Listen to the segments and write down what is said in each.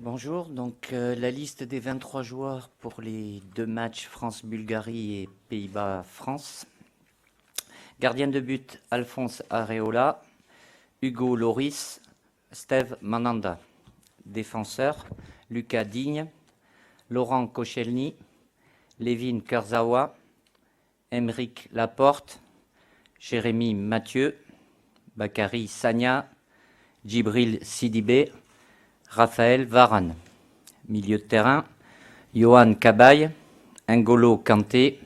Bonjour, donc la liste des 23 joueurs pour les 2 matchs France-Bulgarie et Pays-Bas-France. Gardien de but, Alphonse Areola, Hugo Loris, Steve Mananda. Défenseur, Lucas Digne, Laurent Koscielny, Levin Kurzawa, Aymeric Laporte, Jérémy Mathieu, Bakary Sagna, Djibril Sidibé, Raphaël Varane. Milieu de terrain, Johan Cabaye, N'Golo Kanté,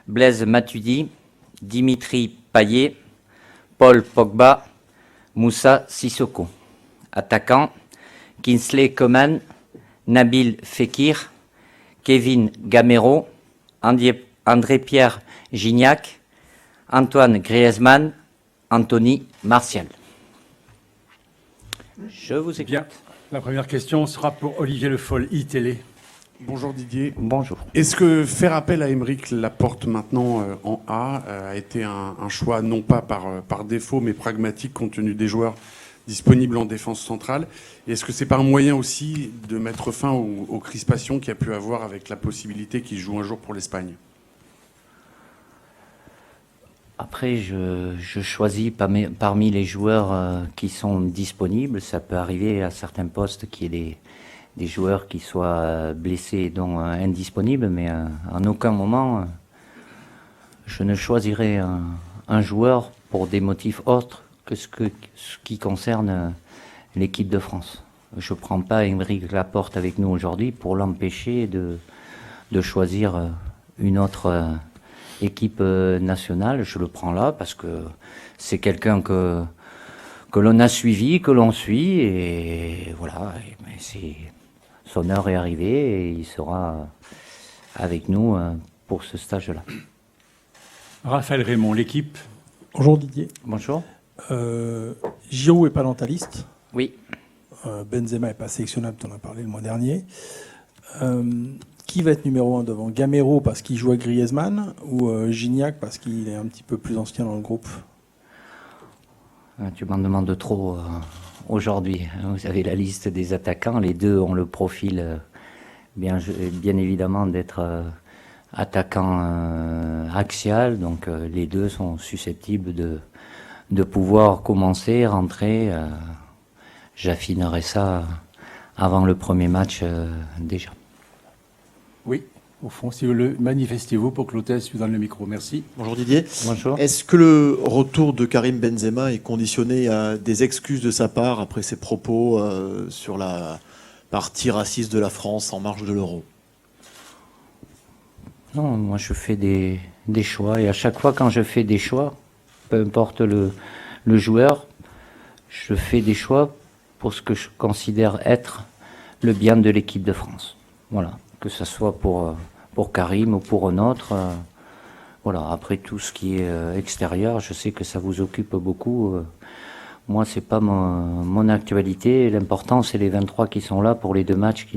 Blaise Matuidi, Dimitri Payet, Paul Pogba, Moussa Sissoko. Attaquant, Kingsley Coman, Nabil Fekir, Kevin Gamero, André-Pierre Gignac, Antoine Griezmann, Anthony Martial. Je vous écoute. Bien. La première question sera pour Olivier Le Foll, iTélé. Bonjour Didier. Bonjour. Est-ce que faire appel à Aymeric Laporte maintenant en A a été un choix non pas par défaut mais pragmatique compte tenu des joueurs disponibles en défense centrale? Et est-ce que c'est pas un moyen aussi de mettre fin aux crispations qu'il y a pu avoir avec la possibilité qu'il joue un jour pour l'Espagne? Après, je choisis parmi les joueurs qui sont disponibles. Ça peut arriver à certains postes qu'il y ait des joueurs qui soient blessés, dont indisponibles, mais en aucun moment, je ne choisirai un joueur pour des motifs autres que ce qui concerne l'équipe de France. Je ne prends pas Aymeric Laporte avec nous aujourd'hui pour l'empêcher de choisir une autre équipe nationale. Je le prends là parce que c'est quelqu'un que l'on a suivi, que l'on suit, et voilà. Son heure est arrivée et il sera avec nous pour ce stage-là. Raphaël Raymond, l'équipe. Bonjour Didier. Bonjour. Giroud n'est pas dans ta liste. Oui. Benzema n'est pas sélectionnable, tu en as parlé le mois dernier. Qui va être numéro 1 devant? Gamero parce qu'il joue à Griezmann ou Gignac parce qu'il est un petit peu plus ancien dans le groupe? Tu m'en demandes trop aujourd'hui. Vous avez la liste des attaquants. Les deux ont le profil, bien évidemment, d'être attaquant axial. Donc les deux sont susceptibles de pouvoir commencer, rentrer. J'affinerai ça avant le premier match déjà. Oui, au fond, si vous le manifestez-vous pour que l'hôtesse lui donne le micro. Merci. Bonjour Didier. Bonjour. Est-ce que le retour de Karim Benzema est conditionné à des excuses de sa part après ses propos sur la partie raciste de la France en marge de l'Euro? Non, moi je fais des choix et à chaque fois quand je fais des choix, peu importe le joueur, je fais des choix pour ce que je considère être le bien de l'équipe de France. Voilà. Que ce soit pour Karim ou pour un autre. Voilà. Après tout ce qui est extérieur, je sais que ça vous occupe beaucoup. Moi, c'est pas mon actualité. L'important, c'est les 23 qui sont là pour les 2 matchs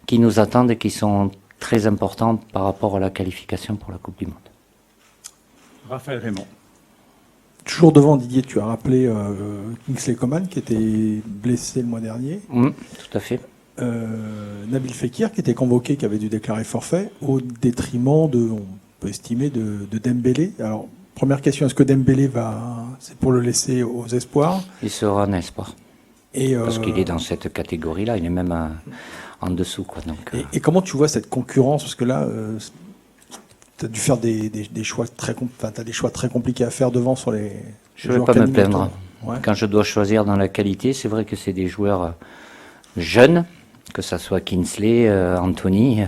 qui nous attendent et qui sont très importants par rapport à la qualification pour la Coupe du Monde. Raphaël Raymond. Toujours devant Didier, tu as rappelé Kingsley Coman qui était blessé le mois dernier. Tout à fait. Nabil Fekir qui était convoqué, qui avait dû déclarer forfait au détriment on peut estimer, de Dembélé. Alors, première question, est-ce que Dembélé c'est pour le laisser aux espoirs? Il sera un espoir. Parce qu'il est dans cette catégorie-là, il est même en dessous, quoi. Donc, et comment tu vois cette concurrence? Parce que là, tu as dû faire des choix t'as des choix très compliqués à faire devant sur les. Je ne vais pas me plaindre. Ouais. Quand je dois choisir dans la qualité, c'est vrai que c'est des joueurs jeunes, que ça soit Kingsley, Anthony,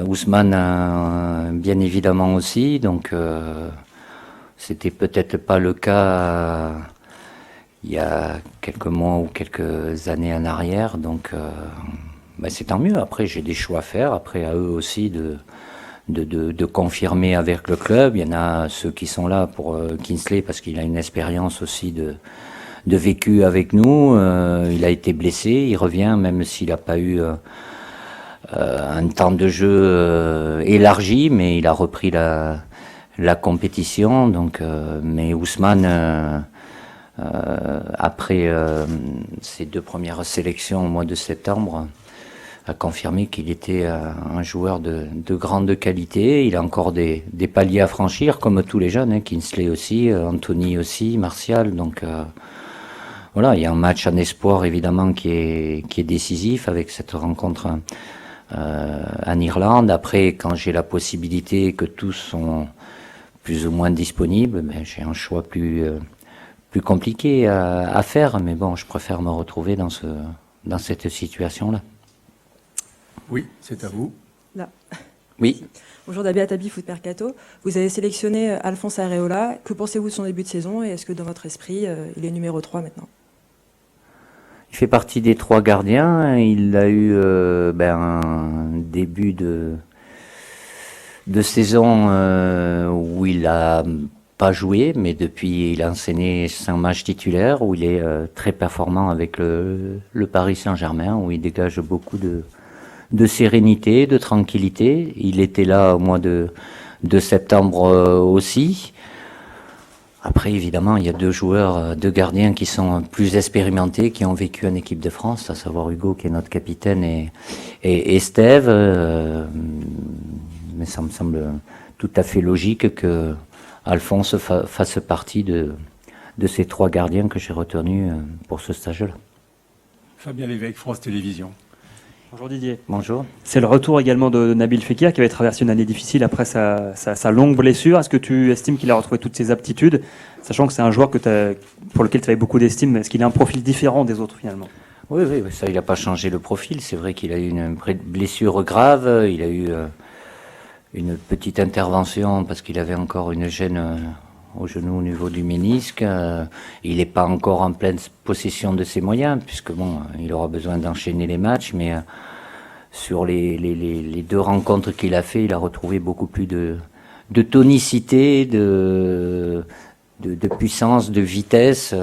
Ousmane, bien évidemment aussi. Donc, c'était peut-être pas le cas il y a quelques mois ou quelques années en arrière. Donc, c'est tant mieux. Après, j'ai des choix à faire. Après, à eux aussi de confirmer avec le club. Il y en a ceux qui sont là pour Kingsley parce qu'il a une expérience aussi de vécu avec nous. Il a été blessé, il revient même s'il n'a pas eu un temps de jeu élargi, mais il a repris la compétition. Donc, mais Ousmane après ses 2 premières sélections au mois de septembre, a confirmé qu'il était un joueur de grande qualité. Il a encore des paliers à franchir, comme tous les jeunes, Kingsley aussi, Anthony aussi, Martial. Donc voilà, il y a un match en espoir évidemment qui est décisif avec cette rencontre en Irlande. Après, quand j'ai la possibilité que tous sont plus ou moins disponibles, j'ai un choix plus compliqué à faire. Mais bon, je préfère me retrouver dans cette situation-là. Oui, c'est à vous. Là. Oui. Bonjour, Dabi Atabi, Foot Mercato. Vous avez sélectionné Alphonse Areola. Que pensez-vous de son début de saison et est-ce que dans votre esprit, il est numéro 3 maintenant? Il fait partie des 3 gardiens. Il a eu un début de saison où il a pas joué, mais depuis il a enseigné 5 matchs titulaires, où il est très performant avec le Paris Saint-Germain, où il dégage beaucoup de sérénité, de tranquillité. Il était là au mois de septembre aussi. Après, évidemment, il y a 2 joueurs, 2 gardiens qui sont plus expérimentés, qui ont vécu en équipe de France, à savoir Hugo, qui est notre capitaine, et Steve. Mais ça me semble tout à fait logique que Alphonse fasse partie de ces 3 gardiens que j'ai retenus pour ce stage-là. Fabien Lévesque, France Télévisions. Bonjour Didier. Bonjour. C'est le retour également de Nabil Fekir qui avait traversé une année difficile après sa longue blessure. Est-ce que tu estimes qu'il a retrouvé toutes ses aptitudes, sachant que c'est un joueur pour lequel tu avais beaucoup d'estime? Est-ce qu'il a un profil différent des autres finalement? Oui, ça, il n'a pas changé le profil. C'est vrai qu'il a eu une blessure grave. Il a eu une petite intervention parce qu'il avait encore une gêne au genou au niveau du ménisque. Il n'est pas encore en pleine possession de ses moyens, puisque il aura besoin d'enchaîner les matchs, mais sur les 2 rencontres qu'il a fait, il a retrouvé beaucoup plus de tonicité, de puissance, de vitesse.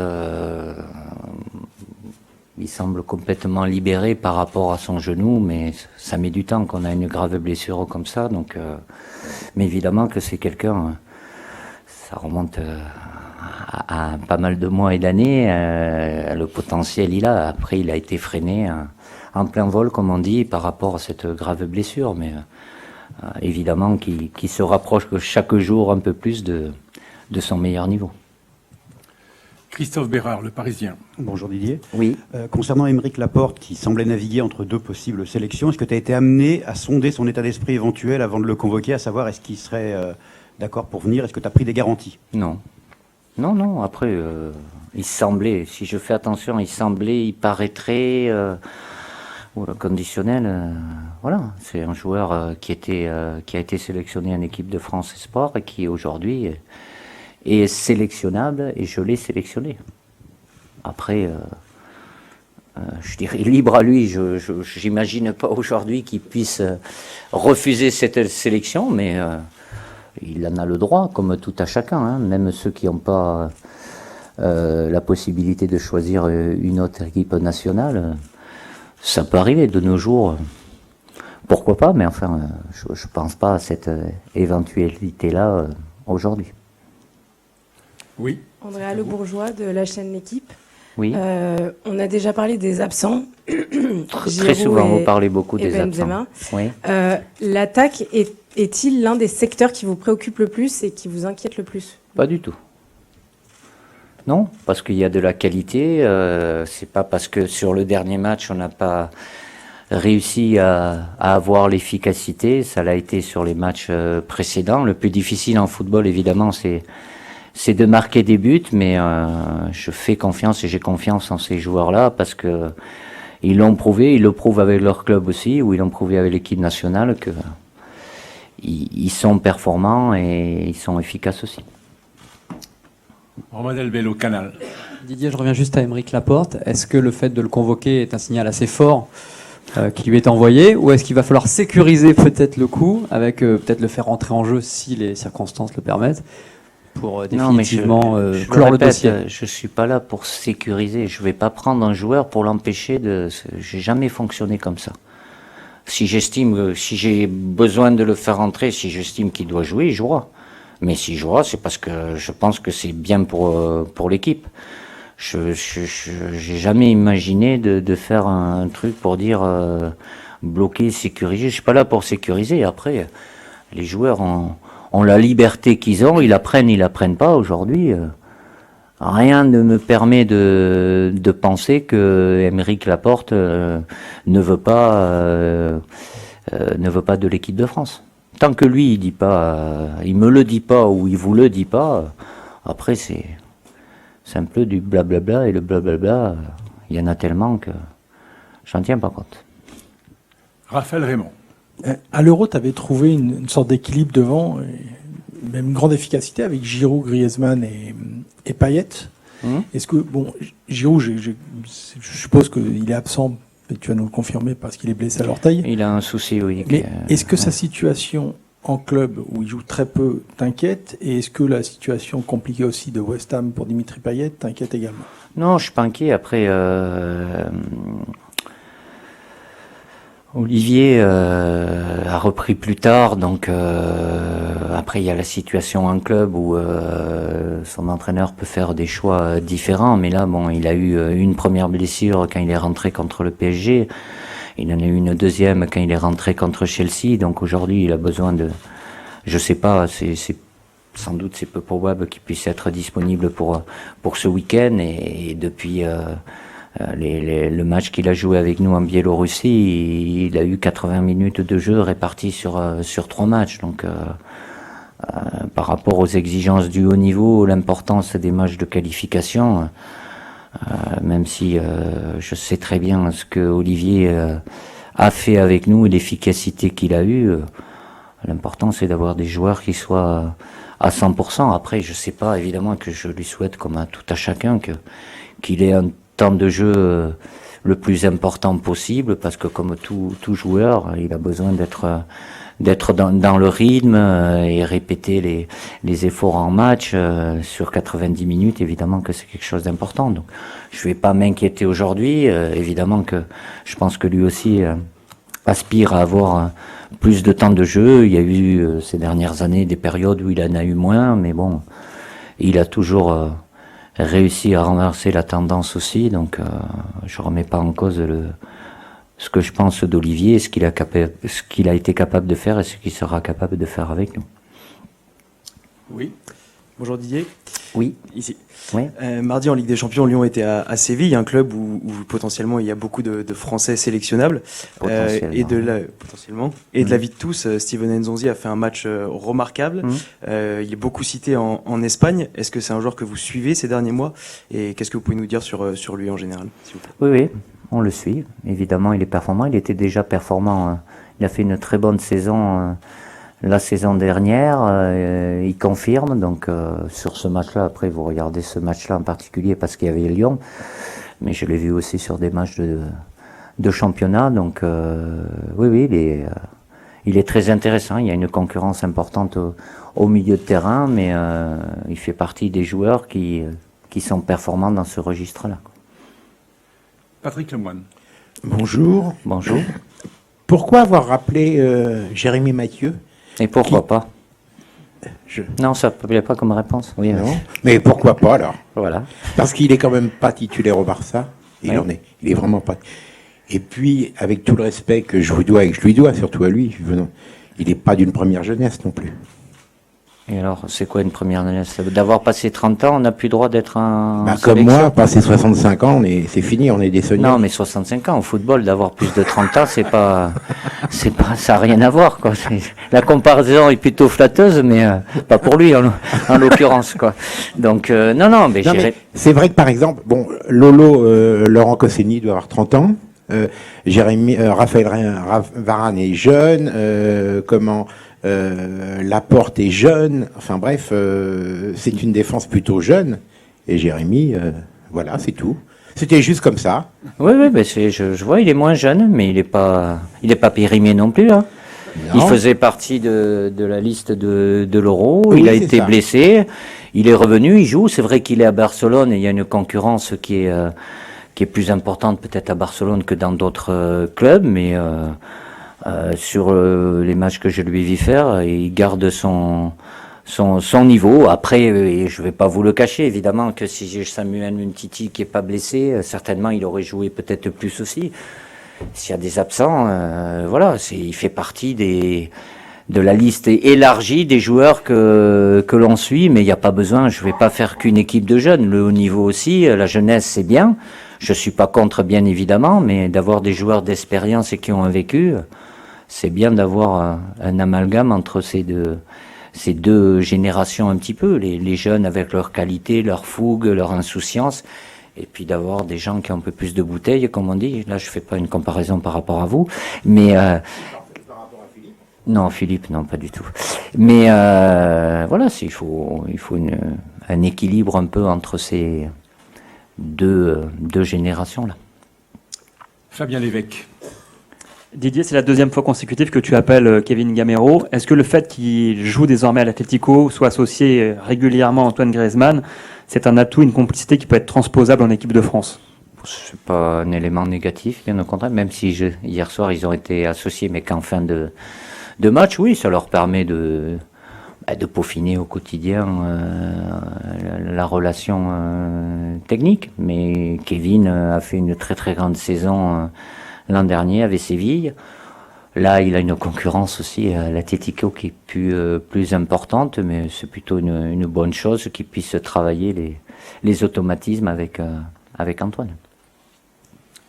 Il semble complètement libéré par rapport à son genou, mais ça met du temps qu'on a une grave blessure comme ça. Donc, mais évidemment que c'est quelqu'un, ça remonte à pas mal de mois et d'années. Le potentiel, il a. Après, il a été freiné en plein vol, comme on dit, par rapport à cette grave blessure. Mais évidemment qu'il se rapproche chaque jour un peu plus de son meilleur niveau. Christophe Bérard, Le Parisien. Bonjour Didier. Oui. Concernant Aymeric Laporte, qui semblait naviguer entre 2 possibles sélections, est-ce que tu as été amené à sonder son état d'esprit éventuel avant de le convoquer, à savoir est-ce qu'il serait d'accord pour venir? Est-ce que tu as pris des garanties? Non. Après, il semblait, si je fais attention, il paraîtrait conditionnel. Voilà, c'est un joueur qui a été sélectionné en équipe de France Espoir et qui aujourd'hui est sélectionnable, et je l'ai sélectionné. Après, je dirais libre à lui. Je n'imagine pas aujourd'hui qu'il puisse refuser cette sélection, mais il en a le droit, comme tout à chacun, même ceux qui n'ont pas la possibilité de choisir une autre équipe nationale. Ça peut arriver de nos jours. Pourquoi pas, mais enfin, je ne pense pas à cette éventualité-là aujourd'hui. Oui. Andrea Le Bourgeois de la chaîne L'Équipe. Oui. On a déjà parlé des absents. Très souvent, vous parlez beaucoup des Benzema. absents. Oui. L'attaque est-il l'un des secteurs qui vous préoccupe le plus et qui vous inquiète le plus? Pas du tout. Non, parce qu'il y a de la qualité. C'est pas parce que sur le dernier match, on n'a pas réussi à avoir l'efficacité. Ça l'a été sur les matchs précédents. Le plus difficile en football, évidemment, c'est de marquer des buts, mais je fais confiance et j'ai confiance en ces joueurs-là parce que ils l'ont prouvé, ils le prouvent avec leur club aussi, ou ils l'ont prouvé avec l'équipe nationale que ils sont performants et ils sont efficaces aussi. Romain Delbel au Canal. Didier, je reviens juste à Aymeric Laporte. Est-ce que le fait de le convoquer est un signal assez fort qui lui est envoyé, ou est-ce qu'il va falloir sécuriser peut-être le coup, avec peut-être le faire entrer en jeu si les circonstances le permettent, pour définitivement clore le dossier? Je suis pas là pour sécuriser. Je vais pas prendre un joueur pour l'empêcher de. J'ai jamais fonctionné comme ça. Si j'ai besoin de le faire entrer, si j'estime qu'il doit jouer, il jouera. Mais s'il jouera, c'est parce que je pense que c'est bien pour l'équipe. j'ai jamais imaginé de faire un truc pour dire bloquer, sécuriser. Je suis pas là pour sécuriser. Après, les joueurs ont la liberté qu'ils ont, ils apprennent pas aujourd'hui. Rien ne me permet de penser que Aymeric Laporte ne veut pas de l'équipe de France. Tant que lui il dit pas, il me le dit pas ou il vous le dit pas, après c'est un peu du blablabla et le blablabla, il y en a tellement que j'en tiens pas compte. Raphaël Raymond. À l'Euro, tu avais trouvé une sorte d'équilibre devant, et même une grande efficacité avec Giroud, Griezmann et Payet. Est-ce que, bon, Giroud, je suppose qu'il est absent, et tu vas nous le confirmer parce qu'il est blessé à l'orteil. Il a un souci, oui. Mais est-ce que sa situation en club, où il joue très peu, t'inquiète? Et est-ce que la situation compliquée aussi de West Ham pour Dimitri Payet t'inquiète également? Non, je suis pas inquiet. Après, Olivier a repris plus tard, donc après il y a la situation en club où son entraîneur peut faire des choix différents, mais là bon, il a eu une première blessure quand il est rentré contre le PSG, il en a eu une deuxième quand il est rentré contre Chelsea, donc aujourd'hui il a besoin de, je sais pas, c'est sans doute c'est peu probable qu'il puisse être disponible pour ce week-end et depuis le match qu'il a joué avec nous en Biélorussie, il a eu 80 minutes de jeu répartis sur 3 matchs. Donc, par rapport aux exigences du haut niveau, l'importance des matchs de qualification, même si je sais très bien ce que Olivier a fait avec nous et l'efficacité qu'il a eue, l'important c'est d'avoir des joueurs qui soient à 100%. Après, je sais pas, évidemment que je lui souhaite, comme à tout à chacun, qu'il ait un temps de jeu le plus important possible, parce que comme tout joueur, il a besoin d'être dans le rythme et répéter les efforts en match sur 90 minutes. Évidemment que c'est quelque chose d'important. Donc, je vais pas m'inquiéter aujourd'hui. Évidemment que je pense que lui aussi aspire à avoir plus de temps de jeu. Il y a eu ces dernières années des périodes où il en a eu moins, mais bon, il a toujours réussi à renverser la tendance aussi, donc je remets pas en cause ce que je pense d'Olivier, ce qu'il a été capable de faire et ce qu'il sera capable de faire avec nous. Oui. Bonjour Didier. Oui. Ici. Oui. Mardi en Ligue des Champions, Lyon était à Séville, un club où potentiellement il y a beaucoup de Français sélectionnables. Et de l'avis de tous, Steven Nzonzi a fait un match remarquable. Il est beaucoup cité en Espagne. Est-ce que c'est un joueur que vous suivez ces derniers mois? Et qu'est-ce que vous pouvez nous dire sur lui en général, s'il vous plaît? Oui, on le suit. Évidemment, il est performant. Il était déjà performant. Il a fait une très bonne saison la saison dernière. Il confirme. Donc, sur ce match-là, après, vous regardez ce match-là en particulier parce qu'il y avait Lyon. Mais je l'ai vu aussi sur des matchs de championnat. Donc, oui, il est très intéressant. Il y a une concurrence importante au milieu de terrain, mais il fait partie des joueurs qui sont performants dans ce registre-là. Patrick Lemoine. Bonjour. Bonjour. Pourquoi avoir rappelé Jérémy Mathieu? Et pourquoi pas? Non, ça ne plaît pas comme réponse. Oui, non. Mais pourquoi pas alors? Voilà. Parce qu'il est quand même pas titulaire au Barça. Il est vraiment pas. Et puis, avec tout le respect que je lui dois, surtout à lui, il n'est pas d'une première jeunesse non plus. Et alors, c'est quoi une première jeunesse? D'avoir passé 30 ans, on n'a plus le droit d'être un... Comme moi, passé 65 ans, c'est fini, on est des seniors. Non, mais 65 ans, au football, d'avoir plus de 30 ans, ça n'a rien à voir, quoi. La comparaison est plutôt flatteuse, mais pas pour lui, en l'occurrence, quoi. Donc, non, mais c'est vrai que, par exemple, Lolo, Laurent Koscielny doit avoir 30 ans, Raphaël Varane est jeune, Laporte est jeune, enfin bref, c'est une défense plutôt jeune. Et Jérémy, voilà, c'est tout. C'était juste comme ça. Oui, mais je vois, il est moins jeune, mais il est pas périmé non plus. Hein. Il faisait partie de la liste de l'Euro. Oui, il a été blessé. Il est revenu, il joue. C'est vrai qu'il est à Barcelone et il y a une concurrence qui est plus importante peut-être à Barcelone que dans d'autres clubs, mais sur les matchs que je lui ai vu faire, il garde son son niveau. Après, et je vais pas vous le cacher, évidemment que si j'ai Samuel Umtiti qui est pas blessé, certainement il aurait joué peut-être plus aussi. S'il y a des absents, voilà, il fait partie de la liste élargie des joueurs que l'on suit, mais il n'y a pas besoin, je vais pas faire qu'une équipe de jeunes. Le haut niveau aussi, la jeunesse c'est bien. Je suis pas contre, bien évidemment, mais d'avoir des joueurs d'expérience et qui ont un vécu, c'est bien d'avoir un amalgame entre ces deux générations un petit peu, les jeunes avec leur qualité, leur fougue, leur insouciance, et puis d'avoir des gens qui ont un peu plus de bouteilles, comme on dit. Là, je fais pas une comparaison par rapport à vous, mais non, Philippe, non, pas du tout. Mais voilà, il faut un équilibre un peu entre ces deux générations-là. Fabien Lévesque. Didier, c'est la deuxième fois consécutive que tu appelles Kevin Gamero. Est-ce que le fait qu'il joue désormais à l'Atlético, soit associé régulièrement à Antoine Griezmann, c'est un atout, une complicité qui peut être transposable en équipe de France? C'est pas un élément négatif, bien au contraire, même si hier soir ils ont été associés, mais qu'en fin de match, oui, ça leur permet de peaufiner au quotidien la relation technique. Mais Kevin a fait une très très grande saison l'an dernier avec Séville. Là, il a une concurrence aussi à l'Atlético qui est plus importante, mais c'est plutôt une bonne chose qu'il puisse travailler les automatismes avec Antoine.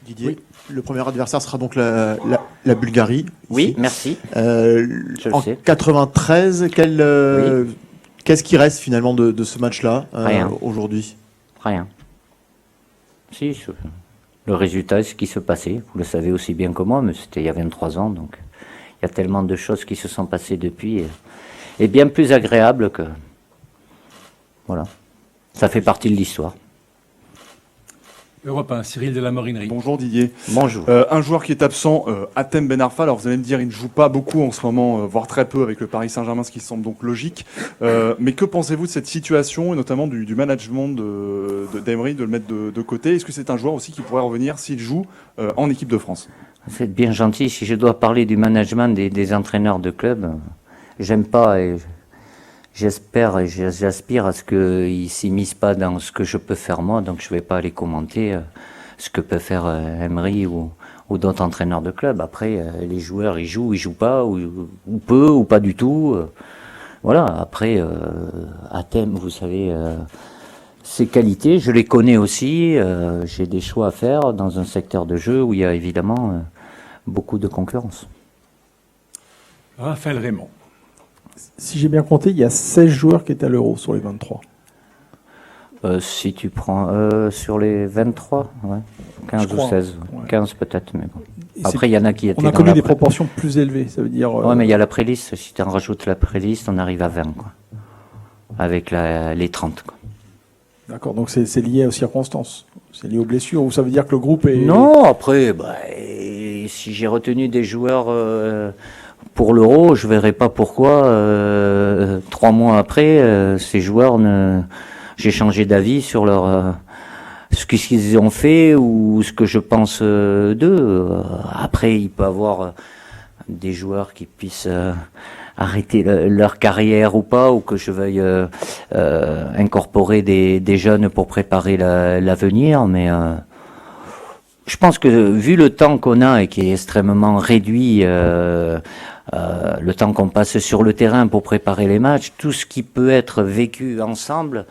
Didier, oui. Le premier adversaire sera donc la Bulgarie. Oui, ici. merci. En 93, qu'est-ce qui reste finalement de ce match-là aujourd'hui? Rien. Si, le résultat est ce qui se passait. Vous le savez aussi bien que moi, mais c'était il y a 23 ans, donc il y a tellement de choses qui se sont passées depuis et bien plus agréables que... Voilà. Ça fait partie de l'histoire. Europe 1, Cyril de la Morinerie. Bonjour Didier. Bonjour. Un joueur qui est absent, Hatem Ben Arfa. Alors vous allez me dire, il ne joue pas beaucoup en ce moment, voire très peu avec le Paris Saint-Germain, ce qui semble donc logique. Mais que pensez-vous de cette situation, et notamment du management d'Emery, de le mettre de côté? Est-ce que c'est un joueur aussi qui pourrait revenir s'il joue en équipe de France? C'est bien gentil. Si je dois parler du management des entraîneurs de club, j'aime pas et j'espère et j'aspire à ce qu'ils ne s'immiscent pas dans ce que je peux faire moi, donc je ne vais pas aller commenter ce que peut faire Emery ou d'autres entraîneurs de club. Après, les joueurs, ils jouent pas, ou peu, ou pas du tout. Voilà, après, Hatem, vous savez, ses qualités, je les connais aussi. J'ai des choix à faire dans un secteur de jeu où il y a évidemment beaucoup de concurrence. Raphaël Raymond. Si j'ai bien compté, il y a 16 joueurs qui étaient à l'Euro sur les 23. Si tu prends sur les 23, ouais, 15 ou 16, ouais. 15 peut-être, mais bon. Après, il y en a qui étaient. On a connu des proportions plus élevées, ça veut dire. Ouais, mais il y a la préliste. Si tu en rajoutes la préliste, on arrive à 20, quoi. Avec les 30, quoi. D'accord, donc c'est lié aux circonstances. C'est lié aux blessures, ou ça veut dire que le groupe est. Non, après, si j'ai retenu des joueurs. Pour l'Euro, je verrai pas pourquoi 3 mois après, ces joueurs j'ai changé d'avis sur ce qu'ils ont fait ou ce que je pense d'eux. Après, il peut y avoir des joueurs qui puissent arrêter leur carrière ou pas, ou que je veuille incorporer des jeunes pour préparer l'avenir, mais je pense que vu le temps qu'on a et qui est extrêmement réduit, le temps qu'on passe sur le terrain pour préparer les matchs, tout ce qui peut être vécu ensemble,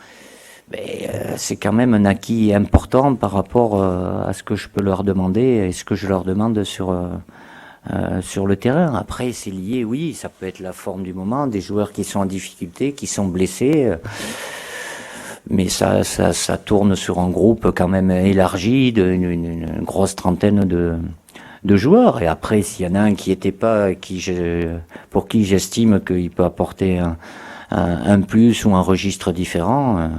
c'est quand même un acquis important par rapport à ce que je peux leur demander et ce que je leur demande sur le terrain. Après, c'est lié, oui, ça peut être la forme du moment, des joueurs qui sont en difficulté, qui sont blessés. Mais ça tourne sur un groupe quand même élargi d'une grosse trentaine de joueurs. Et après, s'il y en a un qui n'était pas, pour qui j'estime qu'il peut apporter un plus ou un registre différent,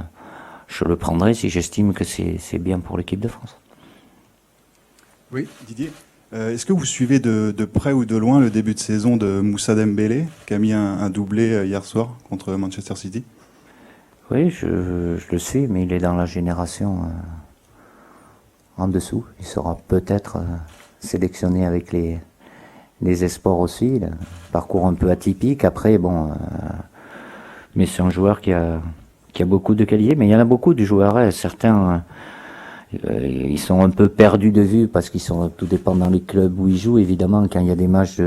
je le prendrai si j'estime que c'est bien pour l'équipe de France. Oui, Didier. Est-ce que vous suivez de près ou de loin le début de saison de Moussa Dembélé, qui a mis un doublé hier soir contre Manchester City? Oui, je le sais, mais il est dans la génération en dessous. Il sera peut-être sélectionné avec les espoirs aussi. Un parcours un peu atypique. Après, bon, Mais c'est un joueur qui a beaucoup de qualités. Mais il y en a beaucoup de joueurs. Hein. Certains, ils sont un peu perdus de vue parce qu'ils sont tout dépend dans les clubs où ils jouent. Évidemment, quand il y a des matchs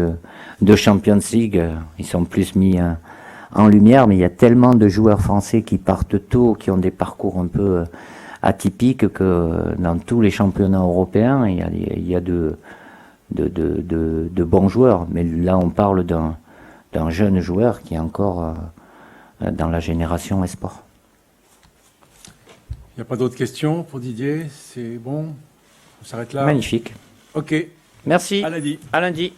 de Champions League, ils sont plus mis en lumière. Mais il y a tellement de joueurs français qui partent tôt, qui ont des parcours un peu atypiques, que dans tous les championnats européens, il y a de bons joueurs. Mais là, on parle d'un jeune joueur qui est encore dans la génération Esport. Il n'y a pas d'autres questions pour Didier? C'est bon? On s'arrête là? Magnifique. Ok. Merci. À lundi. À lundi.